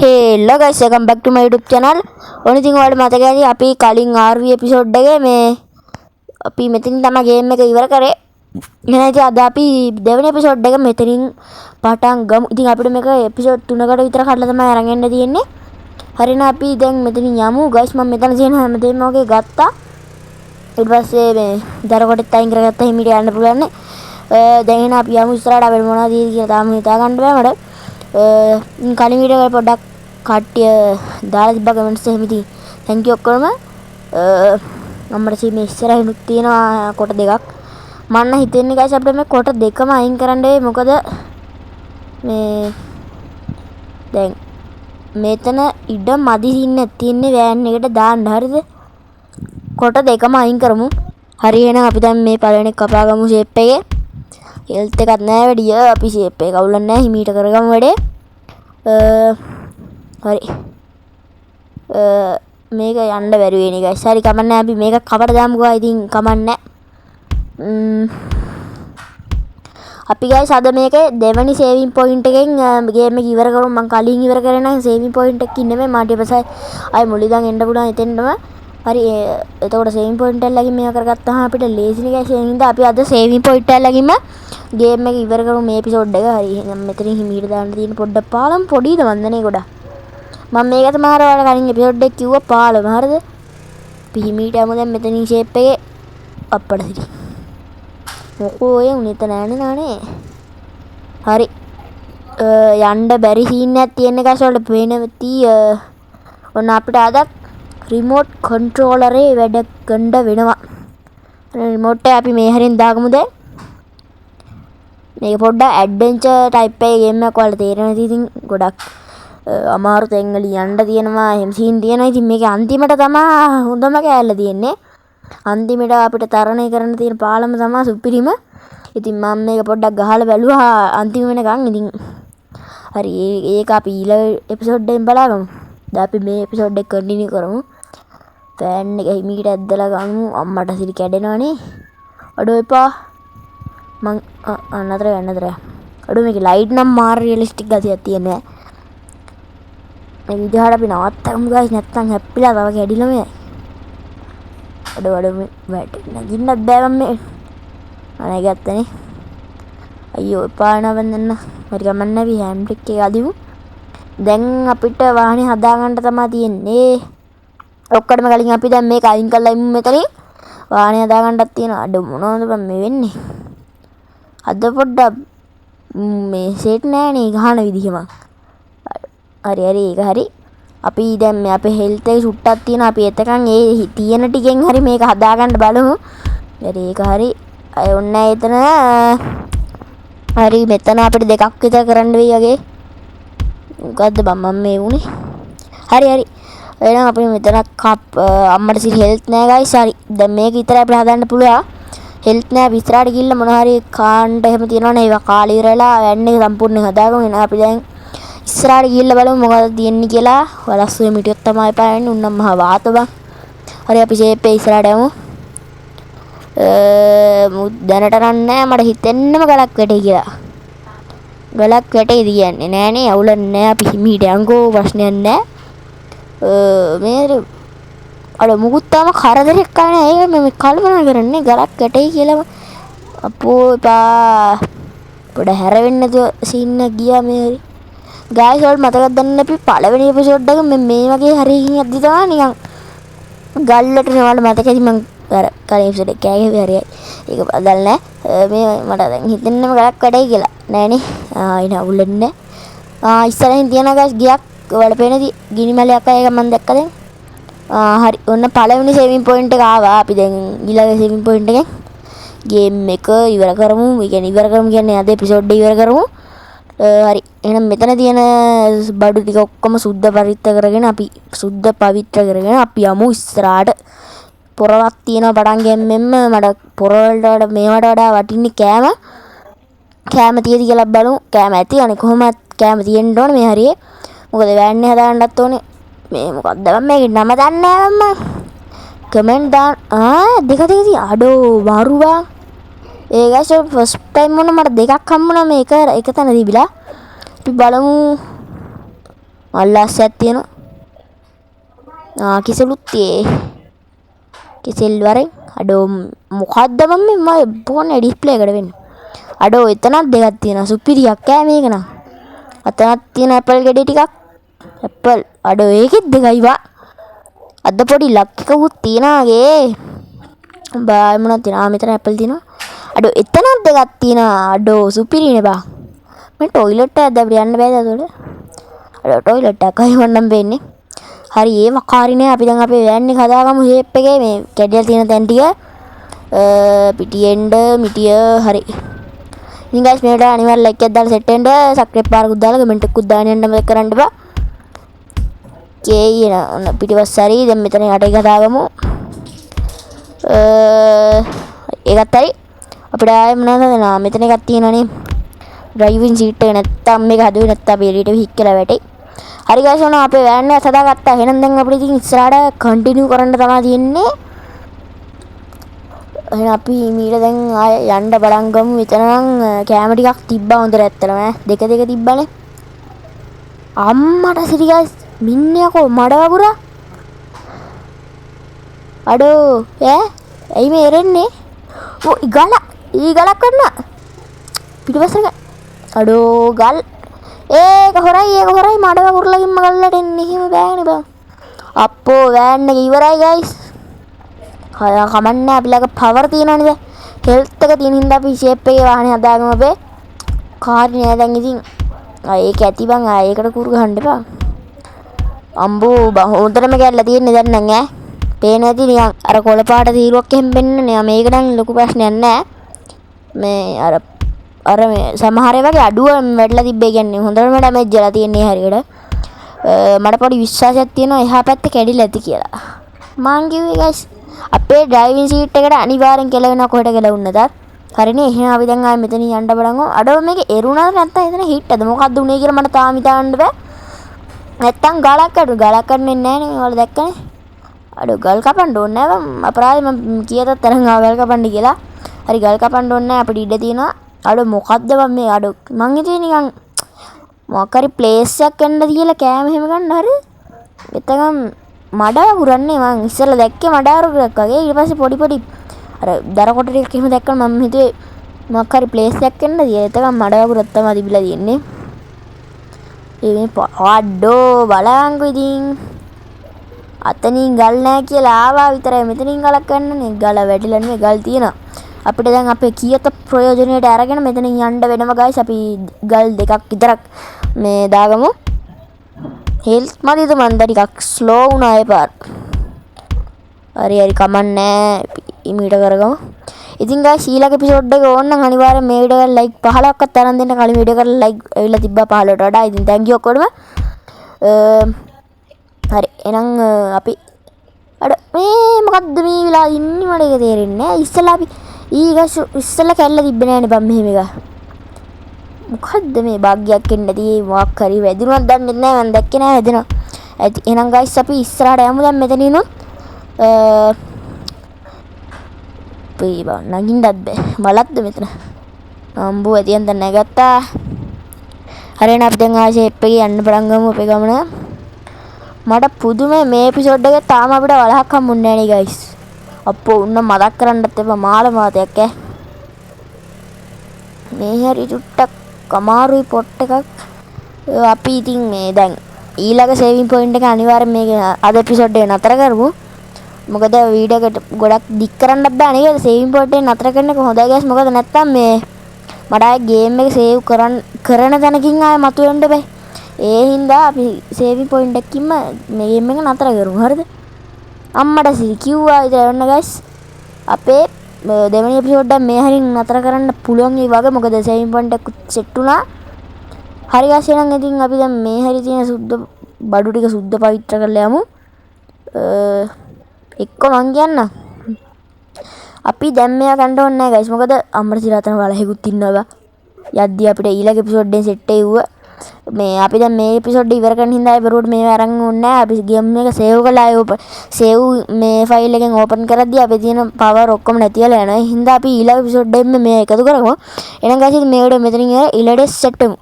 Hello guys, welcome back to my YouTube channel. ඔන්න ඉතින් ඔයාලට මතක ඇති අපි කලින් RV එපිසෝඩ් එකේ මේ අපි මෙතනින් තමයි ගේම් එක ඉවර කරේ. එහෙනම් ඉතින් අද අපි දෙවෙනි එපිසෝඩ් එක මෙතනින් පටන් ගමු. ඉතින් අපිට මේක එපිසෝඩ් 3කට විතර කඩලා තමයි අරන් එන්න තියෙන්නේ. හරිනම් අපි දැන් මෙතනින් යමු guys. මම මෙතන තියෙන හැමදේම ඔගේ ගත්තා. ඊට පස්සේ මේ දර කොටත් අයින් කරගත්තා හිමීට යන්න පුළුවන් නේ. දැන් එහෙනම් අපි යමු ඉස්සරහට අපිට මොනවද කියලා තාම හිතා ගන්න බෑ මට. කලින් වීඩියෝ එක පොඩ්ඩක් කට්ටිය දාලා තිබ්බා කමෙන්ට්ස් එහෙම ඉතින් thank you ඔක්කොම අපිට මේ ඉස්සරහිනුත් තියෙනවා කොට දෙකක් මම නම් හිතන්නේ guys අපිට මේ කොට දෙකම අයින් කරන්න වෙයි මොකද මේ දැන් මෙතන ඉඩ මදි ඉන්නේ තියෙන්නේ වෑන් එකට දාන්න හරිද කොට දෙකම අයින් කරමු හරි එහෙනම් අපි දැන් මේ පළවෙනි කපා ගමු ෂේප් එකේ හෙල්ත් එකක් නැහැ වැඩිය අපි ෂේප් එක අවුලන්නේ නැහැ හිමීට කරගමු වැඩේ හරි මේක යන්න බැරි වෙන්නේ guys හරි කමන්නේ අපි මේක කපට දාමුකෝ ඉතින් කමන්නේ අපි guys අද මේකේ දෙවෙනි සේවිං පොයින්ට් එකෙන් ගේම් එක ඉවර කරමු මම කලින් ඉවර කරේ නම් සේවිං පොයින්ට් එකකින් නෙමෙයි මාට ඊපස්සේ ආයි මුලින්දන් එන්න පුළුවන් එතෙන්ටම හරි එතකොට සේවිං පොයින්ට් එක ලගින් මේක කරගත්තාම අපිට ලේසිනේ guys ඒ හින්දා අපි අද සේවිං පොයින්ට් එක ලගින්ම ගේම් එක ඉවර කරමු මේ එපිසෝඩ් එක හරි එහෙනම් මෙතනින් හිමීට දාන්න තියෙන පොඩ්ඩක් පාලම් පොඩිද වන්දනේ ගොඩක් මම මේක තමයි ඔයාලට කලින් එපිසෝඩ් එකේ කිව්වා පාලම හරිද අපි හිමීට යමු දැන් මෙතනින් ෂේප් එකේ අප්පඩ සිටි මොකෝ ඔය උනෙත නෑනේ හරි යන්න බැරි සීන් එකක් තියෙන guys වලට පේනවති ඔන්න අපිට අද රිමෝට් කන්ට්‍රෝලරේ වැඩ ගන්න වෙනවා රිමෝට් එක අපි මේ හැරින් දාගමු දැන් මේක පොඩ්ඩක් ඇඩ්වෙන්චර් ටයිප් එකේ ගේම් එකක් වල තේරෙනවා ඉතින් ගොඩක් අමාරු තැන් වල යන්න තියෙනවා එහෙම සීන් තියෙනවා ඉතින් මේකේ අන්තිමට තමයි හොඳම කෑල්ල තියෙන්නේ අන්තිමට අපිට තරණය කරන්න තියෙන පාලම තමයි සුපිරිම ඉතින් මම මේක පොඩ්ඩක් ගහලා බැලුවා අන්තිම වෙනකන් ඉතින් හරි ඒක අපි ඊළඟ එපිසෝඩ් එකෙන් බලාගමු දැන් අපි මේ එපිසෝඩ් එක කන්ටිනියු කරමු ෆෑන් එක හිමීට ඇද්දලා ගමු අම්මට සිරි කැඩෙනවනේ අඩෝ එපා මං නතර අඩෝ මේකේ ලයිට් නම් මාර රියලිස්ටික් ගතියක් තියෙනවා මේ විදිහට අපි නවත්තමු guys නැත්තම් හැප්පිලා තව කැඩිලා මේ අඩෝ වැට නගින්නත් බෑ මම මේ අනේ ගත්තනේ අයියෝ එපා නවන්න හරි ගමන්නේ අපි හෑන්ඩ් බ්‍රේක් එක අදිමු දැන් අපිට වාහනේ හදාගන්න තමයි තියෙන්නේ ඔක්කොටම කලින් අපි දැන් මේක අයින් කරලා ඉමු මෙතනින් වාහනේ හදාගන්නත් තියෙනවා අඩෝ මොනවද බං මේ වෙන්නේ අද පොඩ්ඩක් මේ සෙට් නෑනේ ගහන විදිහම හරි ඒක හරි අපි දැන් මේ අපේ හෙල්ත් එක සුට්ටක් තියෙනවා අපි එතකන් ඒ තියෙන ටිකෙන් හරි මේක හදාගන්න බලමු හරි ඒක හරි අය ඔන්න එතන හරි මෙතන අපිට දෙකක් විතර කරන්න වෙයි වගේ මොකද්ද බම් මම මේ වුනේ හරි එහෙනම් අපි මෙතන අම්මට සිරි හෙල්ත් නෑ ගයිස් හරි දැන් මේක විතරයි අපිට හදන්න පුළුවන් හෙල්ත් නෑ විස්තරාට ගිහිල්ලා මොන හරි කාණ්ඩ එහෙම තියෙනවනේ ඒවා කාලී ඉවරලා වැන් එක සම්පූර්ණයෙන් හදාගමු එහෙනම් අපි දැන් ඉස්සරහට ගිහිල්ලා බලමු මොකද තියෙන්නේ කියලා වලස්සුවේ මිටියක් තමයි පාන්නේ උන්නම් මහ වාත බං හරි අපි ෂේප් එක ඉස්සරහට යමු දැනට නෑ මට හිතෙන්නම ගලක් වැටේ කියලා ගලක් වැටේද කියන්නේ නෑනේ අවුලක් නෑ අපි හිමීට යන්කෝ ප්‍රශ්නයක් නෑ මේ අර මුකුත් තාම කරදරයක් කරන්නේ ඒක මම කල්පනා කරන්නේ ගලක් වැටේ කියලා අපෝ එපා පොඩ හැරෙන්න නැතුව සීන් එක ගියා මේ හරි guys වල මතකද දැන් අපි පළවෙනි එපිසෝඩ් එක මේ වගේ හරියකින් අද්දි තමයි නිකන් ගල්ලට නවල මතකයි මම අර කලින් එපිසෝඩ් එක කෑගේ හරියයි ඒක බදල් නෑ මේ මට දැන් හිතෙන්නම ගලක් වැඩයි කියලා නෑනේ එන අවුලන්නේ ඉස්සරහින් තියෙන guys ගියක් වල පේන ගිනි මැලයක් අය එක මම දැක්ක දැන් හරි ඔන්න පළවෙනි සේවිං පොයින්ට් එක ආවා අපි දැන් ඊළඟ සේවිං පොයින්ට් එකෙන් ගේම් එක ඉවර කරමු ඒ කියන්නේ අද එපිසෝඩ් එක ඉවර කරමු හරි එහෙනම් මෙතන තියෙන බඩු ටික ඔක්කොම සුද්ධ පවිත්‍ර කරගෙන අපි යමු ඉස්සරහට පොරවක් තියෙනවා පටන් ගැම්මෙන්න මට පොර වලට මේවට වඩා වටින්නේ කෑම තියෙදි කියලා බලමු කෑම ඇති අනේ කොහොමත් කෑම තියෙන්න ඕනේ මේ හරියේ මොකද වෑන් එක හදාගන්නත් ඕනේ මේ මොකක්ද මම මේකේ නම දන්නේ නැහැ මම කමෙන්ට් දාන්න දෙක අඩෝ වරුවා ඒ guys ෆස්ට් ටයිම් මොන මට දෙකක් හම්බුණා මේක එක තැන දීවිලා අපි බලමු මල්ලාස්සයක් තියෙනවා. කිසලුත් කිසෙල් වරෙන් අඩෝ මොකද්ද මම ෆෝන් එක ඩිස්ප්ලේ එකට වෙන්නේ. අඩෝ එතනක් දෙකක් තියෙනවා. සුපිරියක් ඈ මේක නම්. අතනක් තියෙන ඇපල් ගෙඩි ටිකක්. ඇපල් අඩෝ ඒකෙත් දෙකයි වා. අද පොඩි ලක් එකකුත් තියනාගේ. බා මොනවද තියෙනවා මෙතන ඇපල් තියෙනවා. අඩෝ එතනක් දෙකක් තියෙනවා. අඩෝ සුපිරිනේ බා. මේ ටොයිලට් එකක් දැන් යන්න බෑද අතෝල. අඩෝ ටොයිලට් එකයි වන්නම් වෙන්නේ. හරි ඒ වකාරිනේ අපි දැන් අපේ වෑන් එක හදාගමු ෂේප් එකේ මේ කැඩියල් තියෙන තැන් ටික පිටියෙන්ඩ මිටිය හරි. ඉතින් ගයිස් මේකට අනිවාර්යෙන් ලයික් එකක් දාලා සෙට් වෙන්න සබ්ස්ක්‍රයිබ් පාරකුත් දාලා කමෙන්ට් එකකුත් දාන්න යන්න මතක කරන්න බා. කේ යන පිටිපස්ස හරි දැන් මෙතන යට එක හදාගමු. ඒකත් හරි අපිට ආයෙ මොනවද දෙනවා මෙතන එකක් තියෙනවනේ ඩ්‍රයිවිං සීට් එක නැත්තම් මේක හදුවේ නැත්තම් අපි එළියට හික් කියලා වැටේ. හරි ගයිස් ඔන්න අපේ වෑන් එක හදාගත්තා. එහෙනම් දැන් අපිට ඉතින් ඉස්සරහට කන්ටිනියු කරන්න තමයි තියෙන්නේ. එහෙනම් අපි මීට දැන් ආය යන්න බලන් ගමු. මෙතන නම් කැම ටිකක් තිබ්බා හොඳට ඇත්තටම දෙක තිබ්බනේ. අම්මට සිරි ගයිස් මින්නයකෝ මඩ වගුරා. අඩෝ ඇයි මේ එරෙන්නේ? ඔය ගලක් කරන්න. පිටිපස්සට අඩෝ ගල් ඒක හොරයි මඩ වගුරලකින්ම ගල්ලට එන්නේ. එහෙම බෑනේ බං. අප්පෝ වෑන් එක ඉවරයි ගයිස්. කමන්නේ අපි ළඟ පවර් තියෙනවනේ දැන්. හෙල්ත් එක තියෙන හින්දා අපි ෂේප් එකේ වාහනේ හදාගමු අපේ. කාර්ය නෑ දැන් ඉතින්. ඒක ඇති බං ඒකට කුරු ගහන්න එපා. අම්බෝ හොඳටම ගැල්ලා තියෙන්නේ දැන් නම් ඈ. පේන ඇති නිකන් අර කොළ පාට තීරුවක් එහෙම පෙන්නන්නේ. මේක නම් ලොකු ප්‍රශ්නයක් නෑ. මේ අර මේ සමහර වගේ අඩුව වැඩිලා තිබ්බේ කියන්නේ හොඳටම ඩැමේජ් වෙලා තියෙන්නේ හරියට. මට පොඩි විශ්වාසයක් තියෙනවා එහා පැත්තේ කැඩිලා ඇති කියලා. මං කිව්වේ ගයිස් අපේ ඩ්‍රයිවිං සීට් එකට අනිවාර්යෙන් කෙලවෙනවා කොහෙට කෙලවුන්නද? හරිනේ එහෙනම් අපි දැන් ආයෙ මෙතනින් යන්න බලමු. අඩෝ මේක එරුණාද නැත්නම් එතන හිට්ටද මොකද්ද උනේ කියලා මට තාම හිතන්න බෑ. නැත්තම් ගලක් කඩන්නේ නැහැ නේ ඔයාලා දැක්කනේ. අඩෝ ගල් කපන්න ඕනේ නැහැ මම අපරාධ මම කීයටත් තරංග ගල් කපන්න කියලා. හරි ගල් කපන්න ඕනේ නැහැ අපිට ඉඩ තියෙනවා. අඩෝ මොකද්ද මම මේ අඩෝ මං හිතුවේ නිකන් මොකක් හරි ප්ලේස් එකක් ගන්න කියලා කෑම එහෙම ගන්න හරි. එතකම් මඩ වගුරන්නේ මං ඉස්සෙල්ලා දැක්කේ මඩ වගුරක් වගේ. ඊට පස්සේ පොඩි අර දර කොට ටිකක් එහෙම දැක්කම මම හිතුවේ මොකක් හරි ප්ලේස් එකක් ගන්න කියලා. එතකම් මඩ වගුරක් තමයි තිබිලා තියෙන්නේ. මේ අඩෝ බලංගු ඉතින් අතනින් ගල් නැහැ කියලා ආවා විතරයි මෙතනින් ගලක් ගන්නනේ. ගල වැටිලා නෙමෙයි ගල් තියෙනවා. අපිට දැන් අපේ කීයත ප්‍රයෝජනයට අරගෙන මෙතනින් යන්න වෙනවා ගයිස්. අපි ගල් දෙකක් විතරක් මේ දාගමු. හෙල්ත් මදිද මන්ද ටිකක් ස්ලෝ වුණා ඒ පාර. හරි කමන්නේ ඉමීට කරගමු. ඉතින් ගයිස් ඊළඟ එපිසෝඩ් එක ඕන නම් අනිවාර්යෙන් මේ වීඩියෝ එකට ලයික් 15ක්වත් තරම් දෙන්න. කලින් වීඩියෝ එකට ලයික් ඇවිල්ලා තිබ්බා 15ට වඩා. ඉතින් thank you ඔක්කොටම. හරි එහෙනම් අපි මේ මොකද්ද මේ වෙලා ඉන්නේ මට ඒක තේරෙන්නේ නැහැ. ඉස්සලා අපි ඉස්සලා කැල්ල තිබ්බේ නෑනේ බම් මෙහෙම එක. මොකද්ද මේ භාග්‍යයක් එන්නදී මොකක් හරි වැදිනුවක් දන්නේ නැහැ මම දැක්කේ නැහැ වැදිනවා. එහෙනම් ගයිස් අපි ඉස්සරහට යමු දැන් මෙතනිනුත් පීවා නගින්නත් බෑ. බලද්ද මෙතන. අම්බෝ ඇතියෙන් දැන් නැගත්තා. හරි එහෙනම් අපි දැන් ආ ෂේප් එකේ යන්න පටන් ගමු අපේ ගමන. මට පුදුමයි මේ එපිසෝඩ් එකේ තාම අපිට වලහක් හම්බුන්නේ නැහැ නේ ගයිස්. අප්පෝ උන්න මතක් කරන්නත් එපා මාළ මාතයක් ඈ. මේ හරි චුට්ටක් අමාරුයි පොට් එකක්. අපි ඉතින් මේ දැන් ඊළඟ සේවිං පොයින්ට් එක අනිවාර්යෙන් මේක අද එපිසෝඩ් එක නතර කරමු. මොකද වීඩියෝ එකට ගොඩක් දික් කරන්නත් බෑ නේද? සේවිං පොයින්ට් එක නතර කරන එක හොඳයි ගයිස්. මොකද නැත්තම් මේ මට ආයේ ගේම් එක සේව් කරන තැනකින් ආයේ මතුවෙන්න බෑ. ඒ හින්දා අපි සේවිං පොයින්ට් එකකින්ම මේ ගේම් එක නතර කරමු. හරිද? අම්මට සිරි කිව්වා විතර වෙන්න ගයිස්. අපේ දෙවෙනි එපිසෝඩ් එක මේ හරින් නතර කරන්න පුළුවන් ඒ වගේ. මොකද සේවිං පොයින්ට් එක සෙට් වුණා. හරි ගයිස් එහෙනම් ඉතින් අපි දැන් මේ හරි තියෙන සුද්ධ බඩු ටික සුද්ධ පවිත්‍ර කරලා යමු. එක්ක මං කියන්න. අපි දැන් මේවා ගන්න ඕනේ නැහැ ගයිස්. මොකද අම්මට සිරා තන වලහෙකුත් ඉන්නවා. යද්දි අපිට ඊළඟ එපිසෝඩ් එකෙන් සෙට් එව්වා. මේ අපි දැන් මේ එපිසෝඩ් එක ඉවර කරන හින්දා බරුවට මේව අරන් ඕනේ නැහැ. අපි ගේම් එක සේව් කළා. සේව් මේ ෆයිල් එකෙන් ඕපන් කරද්දී අපේ තියෙන පවර් ඔක්කොම නැති වෙලා යනවා. ඒ හින්දා අපි ඊළඟ එපිසෝඩ් එකෙන් මේ එකතු කරමු. එහෙනම් ගයිස් මේ වීඩියෝ මෙතනින් ඊළඟට සෙට් වෙමු.